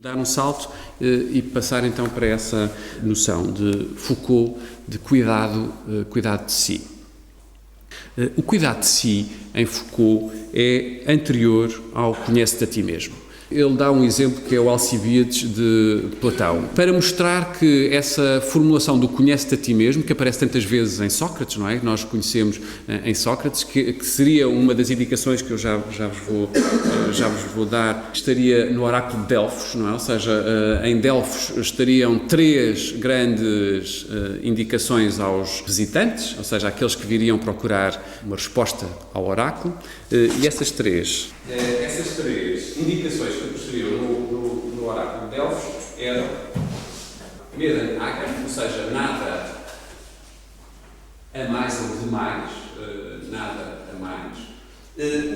Dar um salto e passar então para essa noção de Foucault, de cuidado de si. O cuidado de si, em Foucault, é anterior ao conhece-te a ti mesmo. Ele dá um exemplo que é o Alcibíades de Platão, para mostrar que essa formulação do conhece-te a ti mesmo, que aparece tantas vezes em Sócrates, não é? Nós conhecemos em Sócrates, que seria uma das indicações que eu já vos vou dar, estaria no oráculo de Delfos, não é? Ou seja, em Delfos estariam três grandes indicações aos visitantes, ou seja, aqueles que viriam procurar uma resposta ao oráculo, e essas três indicações que apareceriam no oráculo de Delfos eram Meden Agar, ou seja, nada a mais ou demais, nada a mais.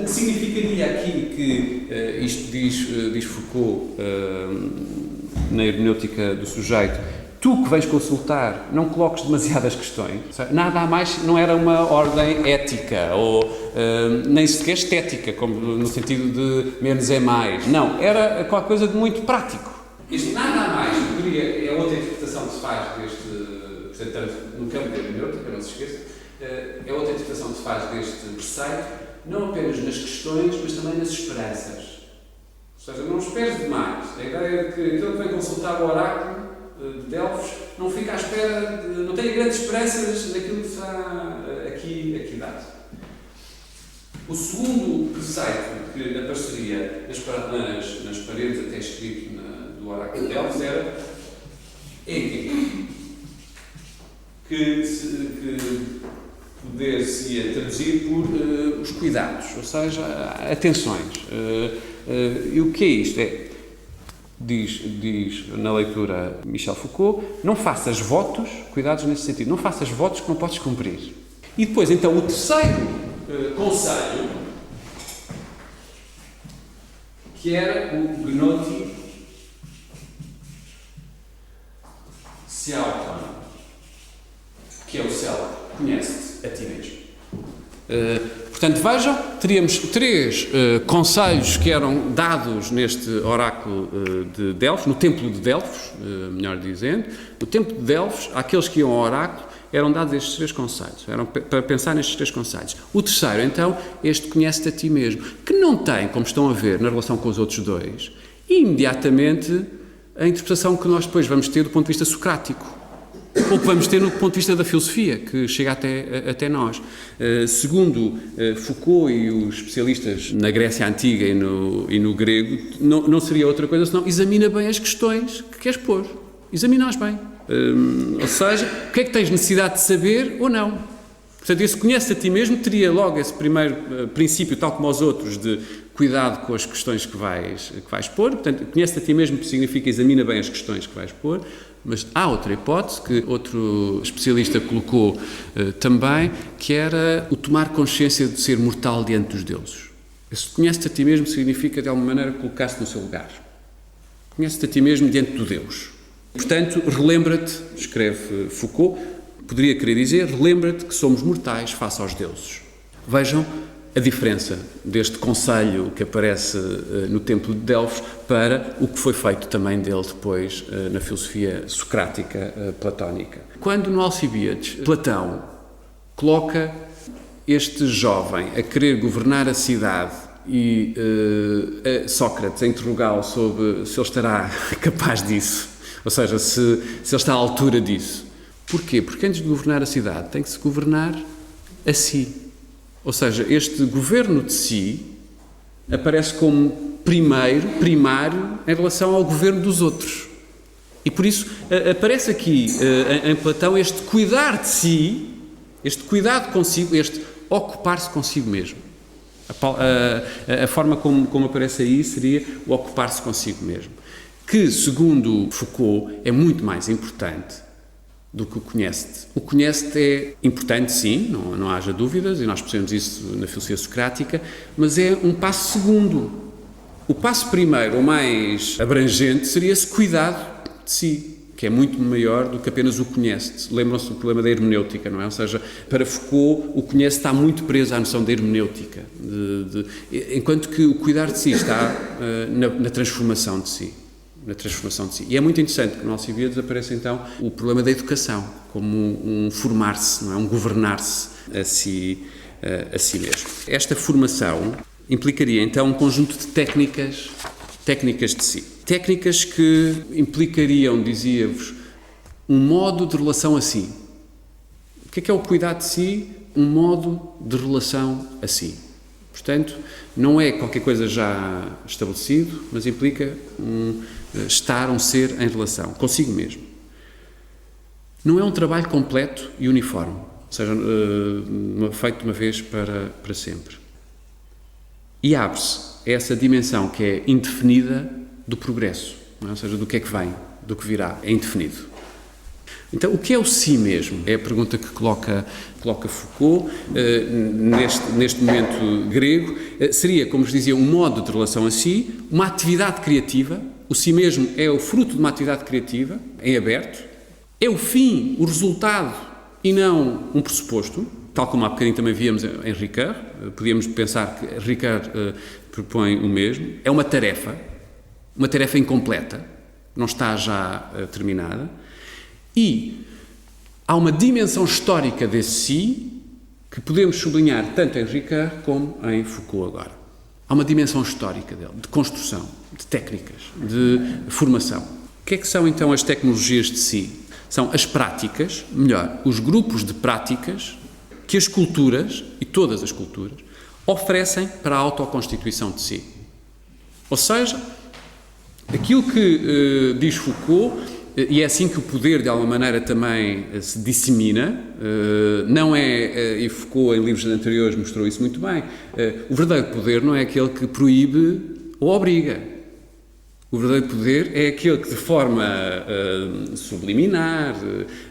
O que significaria aqui que isto diz Foucault na hermenêutica do sujeito, tu que vens consultar, não coloques demasiadas questões. Nada a mais não era uma ordem ética, ou nem sequer estética, como no sentido de menos é mais. Não, era qualquer coisa de muito prático. Este nada a mais, é outra interpretação que se faz deste, portanto, no campo da hermenêutica, não se esqueça, é outra interpretação que se faz deste preceito, não apenas nas questões, mas também nas esperanças. Ou seja, não esperes demais. A ideia de que aquele que vem consultar o oráculo de Delfos não fica à espera, não tem grandes esperanças daquilo que está aqui dado. O segundo preceito que apareceria nas paredes até escrito do oráculo de Delfos era que poder-se-ia traduzir por os cuidados, ou seja, atenções. E o que é isto? Diz na leitura Michel Foucault, não faças votos, cuidados nesse sentido, não faças votos que não podes cumprir. E depois, então, o terceiro conselho, que era o Gnoti Seauton, que é o céu, conhece-te a ti mesmo. Portanto, vejam, teríamos três conselhos que eram dados neste oráculo de Delfos, no templo de Delfos, melhor dizendo. No templo de Delfos, àqueles que iam ao oráculo, eram dados estes três conselhos, eram para pensar nestes três conselhos. O terceiro, então, este conhece-te a ti mesmo, que não tem, como estão a ver, na relação com os outros dois, imediatamente a interpretação que nós depois vamos ter do ponto de vista socrático. Ou que vamos ter no ponto de vista da filosofia, que chega até nós. Segundo Foucault e os especialistas na Grécia Antiga e no grego, não seria outra coisa senão examina bem as questões que queres pôr. Examina-as bem. Ou seja, o que é que tens necessidade de saber ou não. Portanto, esse conhece a ti mesmo teria logo esse primeiro princípio, tal como aos outros, de cuidado com as questões que vais pôr. Portanto, conhece a ti mesmo significa examina bem as questões que vais pôr. Mas há outra hipótese que outro especialista colocou também, que era o tomar consciência de ser mortal diante dos deuses. Esse conhece-te a ti mesmo significa, de alguma maneira, colocar-se no seu lugar. Conhece-te a ti mesmo diante do Deus. Portanto, relembra-te, escreve Foucault, poderia querer dizer, relembra-te que somos mortais face aos deuses. Vejam a diferença deste conselho que aparece no templo de Delfos para o que foi feito também dele depois na filosofia socrática platónica. Quando no Alcibíades Platão coloca este jovem a querer governar a cidade e Sócrates a interrogá-lo sobre se ele estará capaz disso, ou seja, se ele está à altura disso. Porquê? Porque antes de governar a cidade tem que se governar a si. Ou seja, este governo de si aparece como primário, em relação ao governo dos outros. E por isso aparece aqui em Platão este cuidar de si, este cuidado consigo, este ocupar-se consigo mesmo. A forma como aparece aí seria o ocupar-se consigo mesmo. Que, segundo Foucault, é muito mais importante do que o conhece-te. O conhece-te é importante, sim, não haja dúvidas, e nós percebemos isso na filosofia socrática, mas é um passo segundo. O passo primeiro, ou mais abrangente, seria esse cuidado de si, que é muito maior do que apenas o conhece-te. Lembram-se do problema da hermenêutica, não é? Ou seja, para Foucault, o conhece está muito preso à noção da hermenêutica, enquanto que o cuidar de si está na transformação de si. na transformação de si. E é muito interessante que no Alcibiades apareça então o problema da educação, como um formar-se, não é? Um governar-se a si mesmo. Esta formação implicaria então um conjunto de técnicas de si. Técnicas que implicariam, dizia-vos, um modo de relação a si. O que é o cuidar de si? Um modo de relação a si. Portanto, não é qualquer coisa já estabelecido, mas implica estar, um ser em relação consigo mesmo. Não é um trabalho completo e uniforme, ou seja, feito de uma vez para sempre. E abre-se a essa dimensão que é indefinida do progresso, não é? Ou seja, do que é que vem, do que virá, é indefinido. Então, o que é o si mesmo? É a pergunta que coloca Foucault, neste momento grego. Seria, como vos dizia, um modo de relação a si, uma atividade criativa. O si mesmo é o fruto de uma atividade criativa, em aberto. É o fim, o resultado, e não um pressuposto, tal como há bocadinho também víamos em Ricard. Podíamos pensar que Ricard propõe o mesmo. É uma tarefa incompleta, não está já terminada. E há uma dimensão histórica desse si que podemos sublinhar tanto em Ricard como em Foucault agora. Há uma dimensão histórica dele, de construção, de técnicas, de formação. O que é que são então as tecnologias de si? São as práticas, melhor, os grupos de práticas que as culturas, e todas as culturas, oferecem para a autoconstituição de si. Ou seja, aquilo que diz Foucault, e é assim que o poder, de alguma maneira, também se dissemina, não é, e Foucault em livros anteriores mostrou isso muito bem, o verdadeiro poder não é aquele que proíbe ou obriga. O verdadeiro poder é aquele que, de forma subliminar,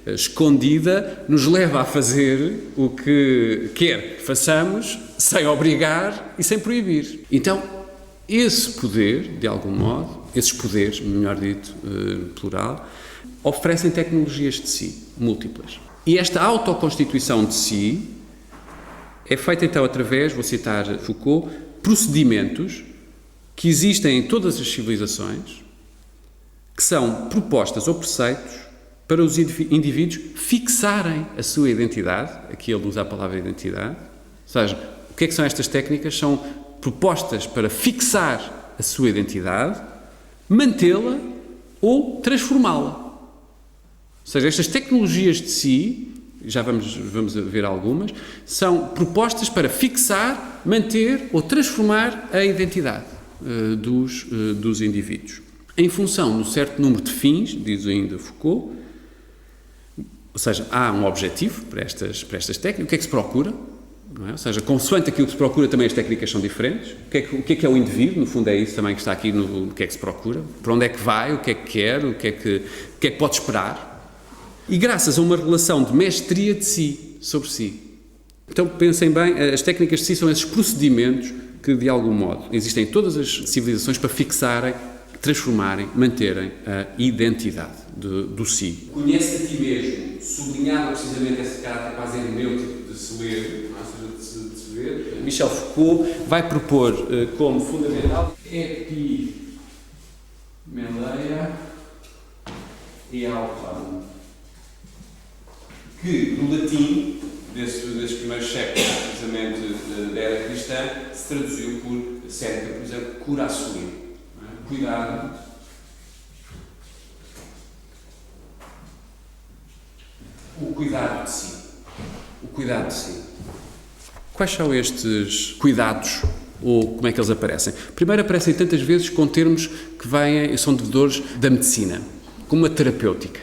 escondida, nos leva a fazer o que quer que façamos, sem obrigar e sem proibir. Então, esse poder, de algum modo, esses poderes, melhor dito, plural, oferecem tecnologias de si, múltiplas. E esta autoconstituição de si é feita então através, vou citar Foucault, procedimentos que existem em todas as civilizações, que são propostas ou preceitos para os indivíduos fixarem a sua identidade, aqui ele usa a palavra identidade, ou seja, o que é que são estas técnicas? São propostas para fixar a sua identidade, mantê-la ou transformá-la. Ou seja, estas tecnologias de si, já vamos ver algumas, são propostas para fixar, manter ou transformar a identidade dos indivíduos. Em função de um certo número de fins, diz ainda Foucault, ou seja, há um objetivo para estas técnicas, o que é que se procura? Não é? Ou seja, consoante aquilo que se procura, também as técnicas são diferentes. O que é o indivíduo? No fundo é isso também que está aqui no que é que se procura. Para onde é que vai? O que é que quer? O que é que pode esperar? E graças a uma relação de mestria de si, sobre si. Então pensem bem, as técnicas de si são esses procedimentos que, de algum modo, existem em todas as civilizações para fixarem, transformarem, manterem a identidade do si. Conhece a ti mesmo, sublinhava precisamente esse caráter quase hermenêutico de se ler, de se ver. Michel Foucault vai propor como fundamental epimeleia e auton, que no latim, desses primeiros séculos, precisamente da era cristã, se traduziu por Séneca, por exemplo, cura assumir, cuidado. O cuidado de si. O cuidado de si. Quais são estes cuidados ou como é que eles aparecem? Primeiro aparecem tantas vezes com termos que vêm e são devedores da medicina, como a terapêutica.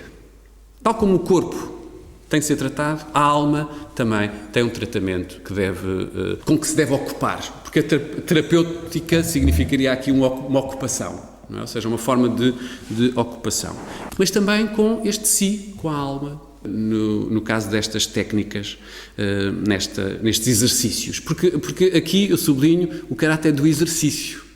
Tal como o corpo tem que ser tratado, a alma também tem um tratamento com que se deve ocupar, porque a terapêutica significaria aqui uma ocupação, não é? Ou seja, uma forma de ocupação. Mas também com este si, com a alma, no caso destas técnicas, nestes exercícios. Porque aqui eu sublinho o caráter do exercício.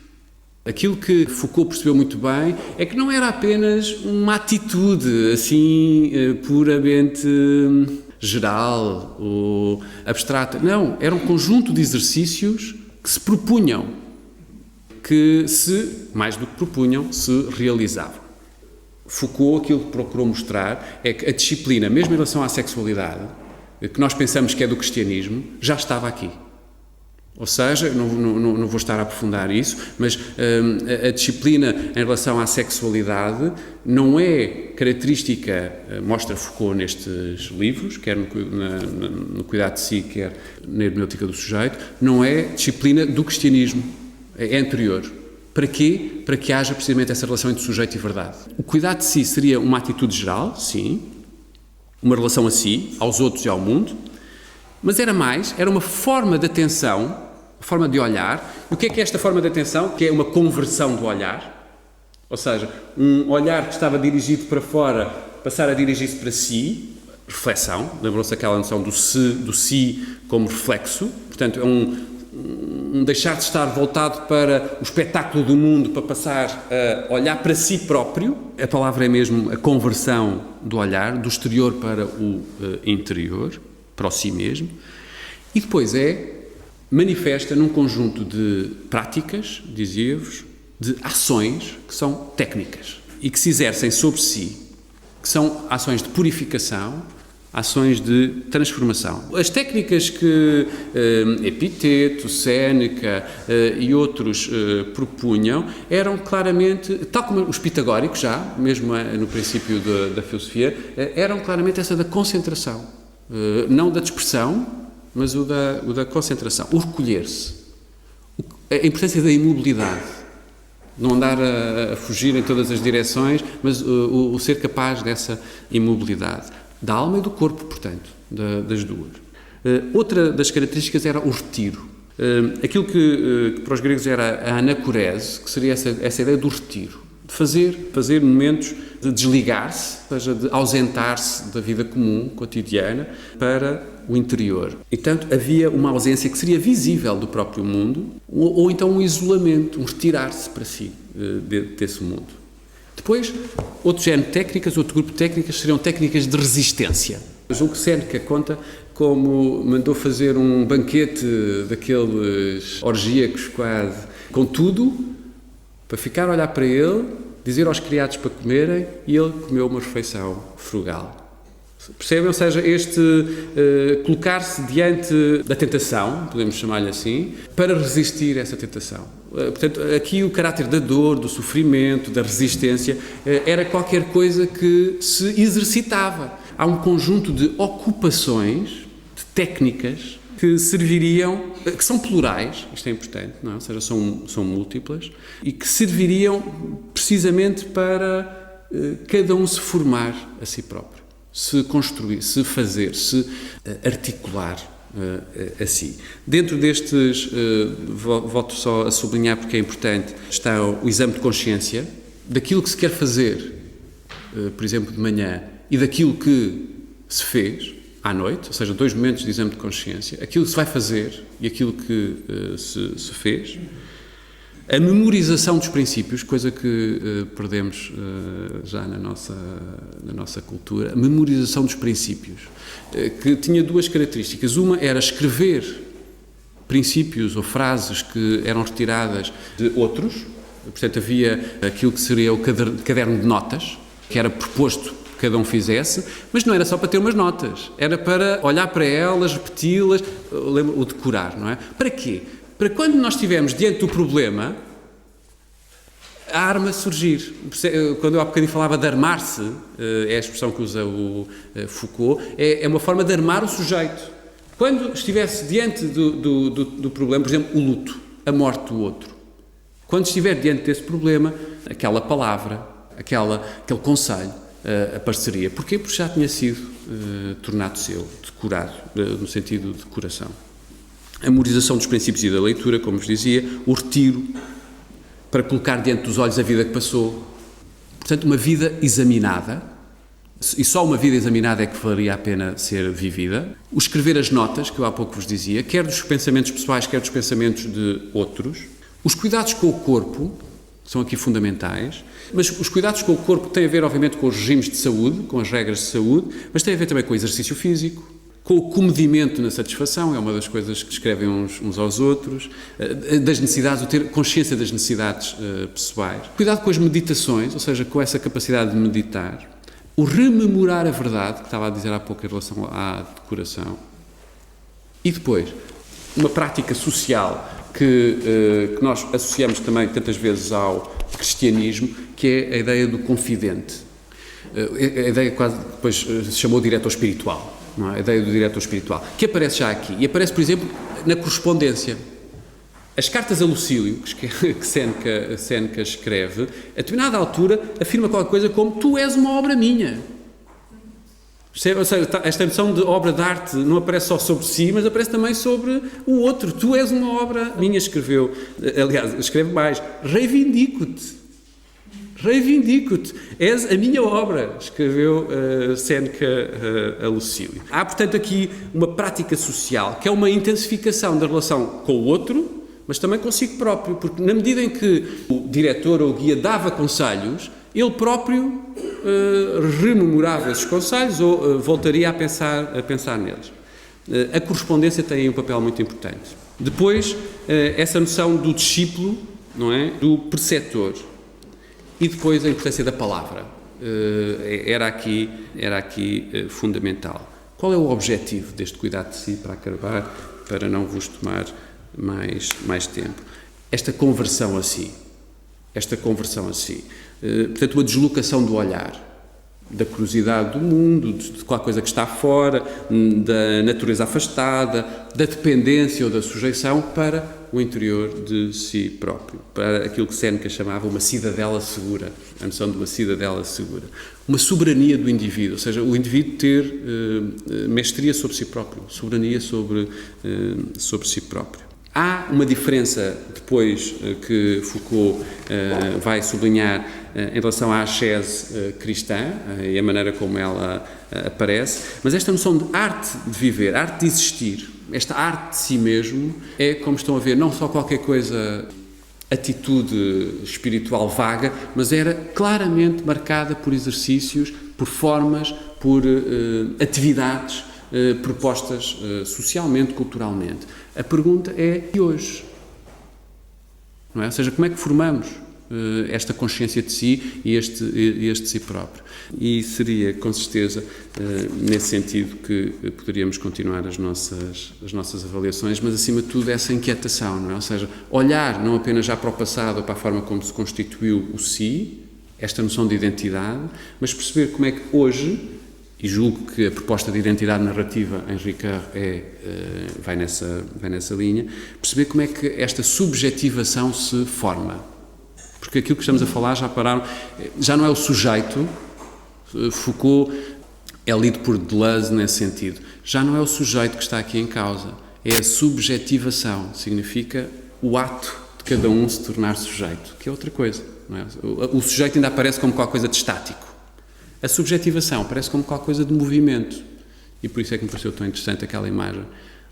Aquilo que Foucault percebeu muito bem é que não era apenas uma atitude assim puramente geral ou abstrata. Não, era um conjunto de exercícios que se propunham, mais do que propunham, se realizavam. Foucault, aquilo que procurou mostrar é que a disciplina, mesmo em relação à sexualidade, que nós pensamos que é do cristianismo, já estava aqui. Ou seja, não vou estar a aprofundar isso, mas a disciplina em relação à sexualidade não é característica, mostra Foucault nestes livros, quer no Cuidado de Si, quer na Hermenêutica do Sujeito, não é disciplina do cristianismo, é anterior. Para quê? Para que haja precisamente essa relação entre sujeito e verdade. O cuidado de si seria uma atitude geral, sim, uma relação a si, aos outros e ao mundo, mas era uma forma de atenção, uma forma de olhar. E o que é esta forma de atenção? Que é uma conversão do olhar, ou seja, um olhar que estava dirigido para fora, passar a dirigir-se para si, reflexão, lembrou-se aquela noção do si como reflexo, portanto é um deixar de estar voltado para o espetáculo do mundo, para passar a olhar para si próprio. A palavra é mesmo a conversão do olhar, do exterior para o interior, para o si mesmo. E depois manifesta num conjunto de práticas, dizia-vos, de ações que são técnicas e que se exercem sobre si, que são ações de purificação, ações de transformação. As técnicas que Epiteto, Séneca e outros propunham eram claramente, tal como os pitagóricos já, mesmo no princípio da filosofia, eram claramente essa da concentração. Não da dispersão, mas o da concentração. O recolher-se. A importância da imobilidade. Não andar a fugir em todas as direções, mas o ser capaz dessa imobilidade. Da alma e do corpo, portanto, das duas. Outra das características era o retiro. Aquilo que para os gregos era a anacorese, que seria essa ideia do retiro. De fazer momentos de desligar-se, ou seja, de ausentar-se da vida comum, cotidiana, para o interior. E, portanto, havia uma ausência que seria visível do próprio mundo, ou então um isolamento, um retirar-se para si desse mundo. Depois, outro género de técnicas, outro grupo de técnicas, seriam técnicas de resistência. Julgo que Séneca conta como mandou fazer um banquete daqueles orgíacos quase, com tudo, para ficar a olhar para ele, dizer aos criados para comerem, e ele comeu uma refeição frugal. Percebem? Ou seja, colocar-se diante da tentação, podemos chamar-lhe assim, para resistir a essa tentação. Portanto, aqui o caráter da dor, do sofrimento, da resistência, era qualquer coisa que se exercitava. Há um conjunto de ocupações, de técnicas, que serviriam, que são plurais, isto é importante, não é? Ou seja, são múltiplas, e que serviriam precisamente para cada um se formar a si próprio, se construir, se fazer, se articular a si. Dentro destes, volto só a sublinhar porque é importante, está o exame de consciência, daquilo que se quer fazer, por exemplo, de manhã, e daquilo que se fez à noite, ou seja, 2 momentos de exame de consciência, aquilo que se vai fazer e aquilo que se fez. A memorização dos princípios, coisa que perdemos já na nossa cultura, a memorização dos princípios, que tinha 2 características. Uma era escrever princípios ou frases que eram retiradas de outros, portanto havia aquilo que seria o caderno de notas, que era proposto que cada um fizesse, mas não era só para ter umas notas, era para olhar para elas, repeti-las, o decorar, não é? Para quê? Para quando nós estivermos diante do problema, a arma surgir. Quando eu há bocadinho falava de armar-se, é a expressão que usa o Foucault, é uma forma de armar o sujeito. Quando estivesse diante do problema, por exemplo, o luto, a morte do outro, quando estiver diante desse problema, aquela palavra, aquele conselho, apareceria. Porquê? Porque já tinha sido tornado seu, decorado, no sentido de coração. A memorização dos princípios e da leitura, como vos dizia, o retiro, para colocar diante dos olhos a vida que passou. Portanto, uma vida examinada, e só uma vida examinada é que valeria a pena ser vivida. O escrever as notas, que eu há pouco vos dizia, quer dos pensamentos pessoais, quer dos pensamentos de outros. Os cuidados com o corpo são aqui fundamentais, mas os cuidados com o corpo têm a ver, obviamente, com os regimes de saúde, com as regras de saúde, mas têm a ver também com o exercício físico, com o comedimento na satisfação, é uma das coisas que descrevem uns aos outros, das necessidades, o ter consciência das necessidades pessoais. Cuidado com as meditações, ou seja, com essa capacidade de meditar. O rememorar a verdade, que estava a dizer há pouco em relação à decoração. E depois, uma prática social que nós associamos também tantas vezes ao cristianismo, que é a ideia do confidente. A ideia quase depois se chamou diretor espiritual. Não é? A ideia do diretor espiritual, que aparece já aqui, e aparece, por exemplo, na correspondência. As cartas a Lucílio, que Séneca escreve, a determinada altura afirma qualquer coisa como: tu és uma obra minha. Ou seja, esta noção de obra de arte não aparece só sobre si, mas aparece também sobre o outro. Tu és uma obra minha, escreveu. Aliás, escreve mais: reivindico-te. Reivindico-te, és a minha obra, escreveu Séneca a Lucílio. Há, portanto, aqui uma prática social, que é uma intensificação da relação com o outro, mas também consigo próprio, porque na medida em que o diretor ou o guia dava conselhos, ele próprio rememorava esses conselhos ou voltaria a pensar neles. A correspondência tem aí um papel muito importante. Depois, essa noção do discípulo, não é? Do preceptor. E depois a importância da palavra. Era aqui fundamental. Qual é o objetivo deste cuidado de si, para acabar, para não vos tomar mais tempo? Esta conversão a si. Portanto, uma deslocação do olhar, da curiosidade do mundo, de qualquer coisa que está fora, da natureza afastada, da dependência ou da sujeição para o interior de si próprio, para aquilo que Séneca chamava uma cidadela segura, a noção de uma cidadela segura. Uma soberania do indivíduo, ou seja, o indivíduo ter mestria sobre si próprio, soberania sobre si próprio. Há uma diferença, depois, que Foucault vai sublinhar em relação à ascese cristã e a maneira como ela aparece, mas esta noção de arte de viver, arte de existir, esta arte de si mesmo, é, como estão a ver, não só qualquer coisa, atitude espiritual vaga, mas era claramente marcada por exercícios, por formas, por atividades propostas socialmente, culturalmente. A pergunta é: e hoje? Não é? Ou seja, como é que formamos esta consciência de si e este de si próprio? E seria, com certeza, nesse sentido que poderíamos continuar as nossas avaliações, mas, acima de tudo, essa inquietação, não é? Ou seja, olhar não apenas já para o passado ou para a forma como se constituiu o si, esta noção de identidade, mas perceber como é que hoje, e julgo que a proposta de identidade narrativa em Ricard vai nessa linha, perceber como é que esta subjetivação se forma. Porque aquilo que estamos a falar, já não é o sujeito. Foucault é lido por Deleuze nesse sentido. Já não é o sujeito que está aqui em causa, é a subjetivação. Significa o ato de cada um se tornar sujeito, que é outra coisa. Não é? O sujeito ainda aparece como qualquer coisa de estático. A subjetivação parece como qualquer coisa de movimento. E por isso é que me pareceu tão interessante aquela imagem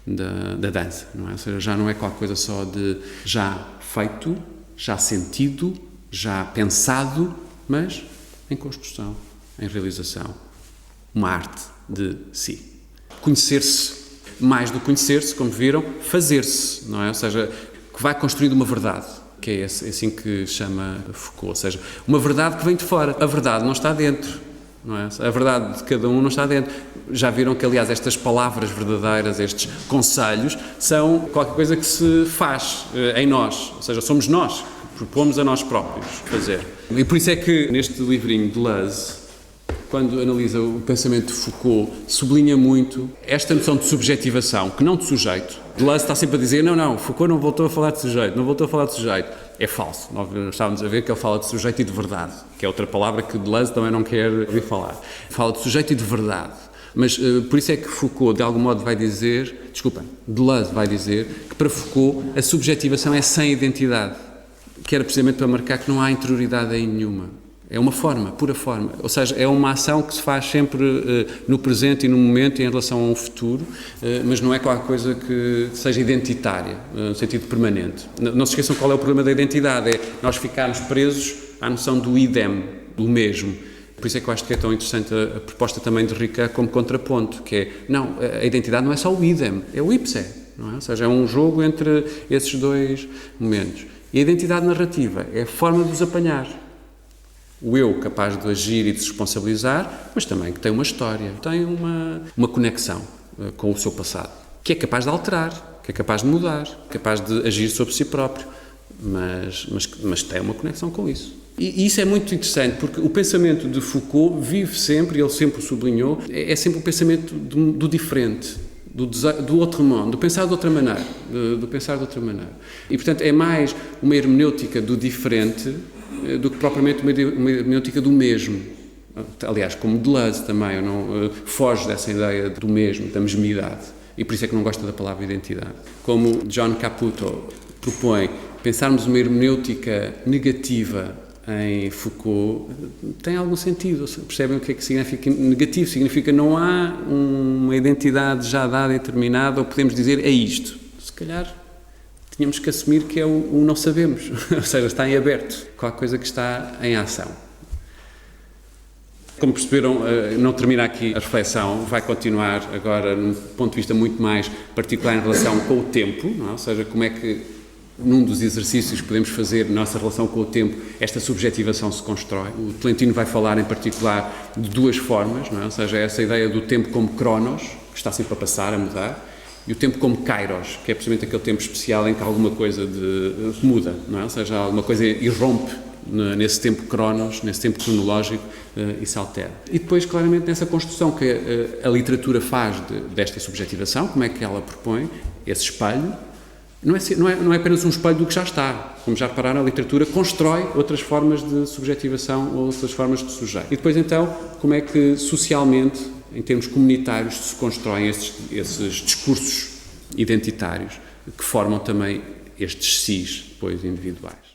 da dança, não é? Ou seja, já não é qualquer coisa só de já feito, já sentido, já pensado, mas em construção, em realização. Uma arte de si. Conhecer-se, mais do que conhecer-se, como viram, fazer-se, não é? Ou seja, que vai construindo uma verdade, que é assim que chama Foucault. Ou seja, uma verdade que vem de fora. A verdade não está dentro. Não é? A verdade de cada um não está dentro. Já viram que, aliás, estas palavras verdadeiras, estes conselhos, são qualquer coisa que se faz em nós. Ou seja, somos nós que propomos a nós próprios fazer. E por isso é que neste livrinho de Deleuze, quando analisa o pensamento de Foucault, sublinha muito esta noção de subjetivação, que não de sujeito. Deleuze está sempre a dizer: não, Foucault não voltou a falar de sujeito, É falso. Nós estávamos a ver que ele fala de sujeito e de verdade, que é outra palavra que Deleuze também não quer ouvir falar. Fala de sujeito e de verdade. Mas por isso é que Foucault, de algum modo, Deleuze vai dizer que para Foucault a subjetivação é sem identidade, que era precisamente para marcar que não há interioridade aí nenhuma. É uma forma, pura forma. Ou seja, é uma ação que se faz sempre no presente e no momento e em relação a um futuro, mas não é qualquer coisa que seja identitária, no sentido permanente. Não se esqueçam qual é o problema da identidade, é nós ficarmos presos à noção do idem, do mesmo. Por isso é que eu acho que é tão interessante a proposta também de Ricard como contraponto, que é, não, a identidade não é só o idem, é o ipse, não é? Ou seja, é um jogo entre esses dois momentos. E a identidade narrativa é a forma de os apanhar. O eu capaz de agir e de se responsabilizar, mas também que tem uma história, tem uma conexão com o seu passado, que é capaz de alterar, que é capaz de mudar, capaz de agir sobre si próprio, mas tem uma conexão com isso. E isso é muito interessante, porque o pensamento de Foucault vive sempre, e ele sempre o sublinhou, é sempre o pensamento do diferente, do outro mundo, do pensar de outra maneira, do pensar de outra maneira. E, portanto, é mais uma hermenêutica do diferente do que propriamente uma hermenêutica do mesmo. Aliás, como Deleuze também, foge dessa ideia do mesmo, da mesmidade. E por isso é que não gosta da palavra identidade. Como John Caputo propõe, pensarmos uma hermenêutica negativa em Foucault tem algum sentido. Percebem o que é que significa negativo? Significa não há uma identidade já dada e determinada, ou podemos dizer é isto. Se calhar tínhamos que assumir que é o não sabemos, ou seja, está em aberto, qualquer coisa que está em ação. Como perceberam, não termina aqui a reflexão, vai continuar agora num ponto de vista muito mais particular em relação com o tempo, não é? Ou seja, como é que num dos exercícios que podemos fazer na nossa relação com o tempo, esta subjetivação se constrói. O Tolentino vai falar em particular de duas formas, não é? Ou seja, essa ideia do tempo como cronos, que está sempre a passar, a mudar, e o tempo como kairos, que é precisamente aquele tempo especial em que alguma coisa muda, não é? Ou seja, alguma coisa irrompe nesse tempo cronos, nesse tempo cronológico, e se altera. E depois, claramente, nessa construção que a literatura faz desta subjetivação, como é que ela propõe esse espelho, não é apenas um espelho do que já está. Como já repararam, a literatura constrói outras formas de subjetivação ou outras formas de sujeito. E depois, então, como é que socialmente, em termos comunitários, se constroem esses discursos identitários que formam também estes sis, depois, individuais.